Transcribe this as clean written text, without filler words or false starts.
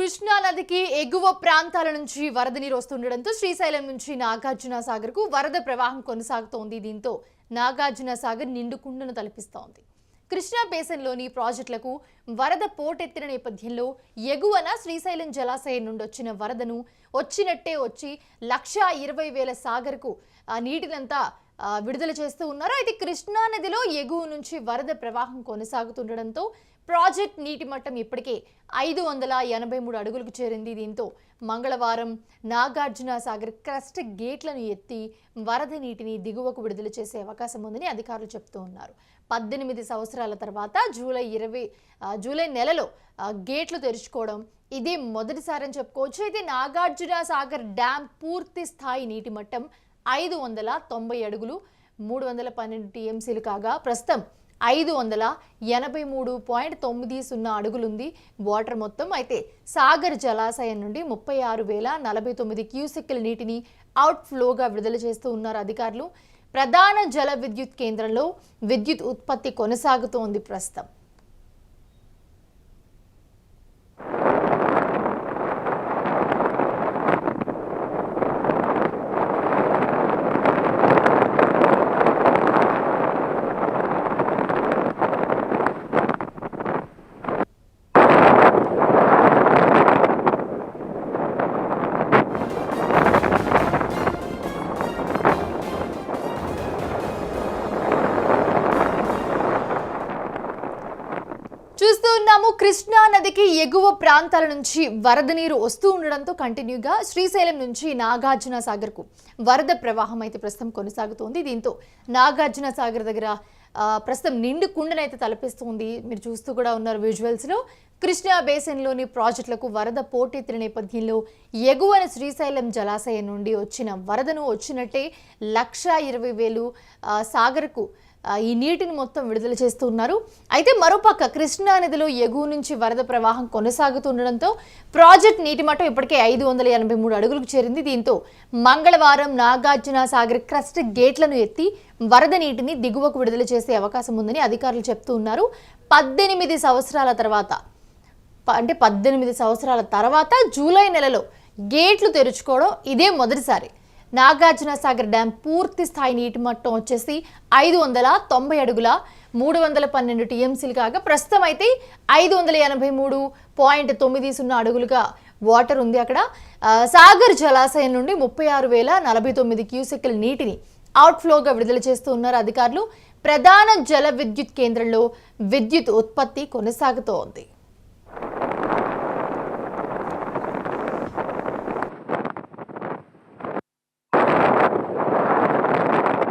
కృష్ణా నదికి ఎగువ ప్రాంతాల నుంచి వరద నీరు వస్తుండడంతో శ్రీశైలం నుంచి నాగార్జున సాగర్ కు వరద ప్రవాహం కొనసాగుతోంది. దీంతో నాగార్జున సాగర్ నిండుకుండను తలపిస్తోంది. కృష్ణా బేసిన్లోని ప్రాజెక్టులకు వరద పోటెత్తిన నేపథ్యంలో ఎగువన శ్రీశైలం జలాశయం నుండి వచ్చిన వరదను వచ్చినట్టే వచ్చి 1,20,000 సాగర్కు నీటినంతా విడుదల చేస్తూ ఉన్నారు. అయితే కృష్ణా నదిలో ఎగువ నుంచి వరద ప్రవాహం కొనసాగుతుండడంతో ప్రాజెక్ట్ నీటి మట్టం ఇప్పటికే 583 అడుగులకు చేరింది. దీంతో మంగళవారం నాగార్జున సాగర్ క్రస్ట్ గేట్లను ఎత్తి వరద నీటిని దిగువకు విడుదల చేసే అవకాశం ఉందని అధికారులు చెప్తూ ఉన్నారు. 18 సంవత్సరాల తర్వాత జూలై నెలలో గేట్లు తెరుచుకోవడం ఇదే మొదటిసారని చెప్పుకోవచ్చు. అయితే నాగార్జున సాగర్ డ్యామ్ పూర్తి స్థాయి నీటి మట్టం 590 అడుగులు 312 టీఎంసీలు కాగా ప్రస్తుతం 583.90 అడుగులుంది వాటర్ మొత్తం. అయితే సాగర్ జలాశయం నుండి 36,049 క్యూసెక్కుల నీటిని అవుట్ ఫ్లోగా విడుదల చేస్తూ ఉన్నారు అధికారులు. ప్రధాన జల విద్యుత్ కేంద్రంలో విద్యుత్ ఉత్పత్తి కొనసాగుతోంది ప్రస్తుతం. చూస్తూ ఉన్నాము, కృష్ణా నదికి ఎగువ ప్రాంతాల నుంచి వరద నీరు వస్తూ ఉండడంతో కంటిన్యూగా శ్రీశైలం నుంచి నాగార్జున సాగర్ కు వరద ప్రవాహం అయితే ప్రస్తుతం కొనసాగుతోంది. దీంతో నాగార్జున సాగర్ దగ్గర ప్రస్తుతం నిండు కుండనైతే తలపిస్తుంది. మీరు చూస్తూ కూడా ఉన్నారు విజువల్స్ లో. కృష్ణా బేసిన్లోని ప్రాజెక్టులకు వరద పోటెత్తిన నేపథ్యంలో ఎగువన శ్రీశైలం జలాశయం నుండి వచ్చిన వరదను వచ్చినట్టే 1,20,000 సాగర్కు ఈ నీటిని మొత్తం విడుదల చేస్తూ ఉన్నారు. అయితే మరోపక్క కృష్ణా నదిలో ఎగువ నుంచి వరద ప్రవాహం కొనసాగుతుండడంతో ప్రాజెక్ట్ నీటి మట్టం ఇప్పటికే 583 అడుగులకు చేరింది. దీంతో మంగళవారం నాగార్జున సాగర్ క్రస్ట్ గేట్లను ఎత్తి వరద నీటిని దిగువకు విడుదల చేసే అవకాశం ఉందని అధికారులు చెప్తూ ఉన్నారు. 18 సంవత్సరాల తర్వాత జూలై నెలలో గేట్లు తెరుచుకోవడం ఇదే మొదటిసారి. నాగార్జున సాగర్ డ్యామ్ పూర్తి స్థాయి నీటి మట్టం వచ్చేసి 590 అడుగుల 312 టీఎంసీలు కాగా ప్రస్తుతం అయితే 583.90 అడుగులుగా వాటర్ ఉంది. అక్కడ సాగర్ జలాశయం నుండి 36,049 క్యూసెక్కుల నీటిని అవుట్ ఫ్లోగా విడుదల చేస్తూ ఉన్నారు అధికారులు. ప్రధాన జల విద్యుత్ కేంద్రంలో విద్యుత్ ఉత్పత్తి కొనసాగుతోంది.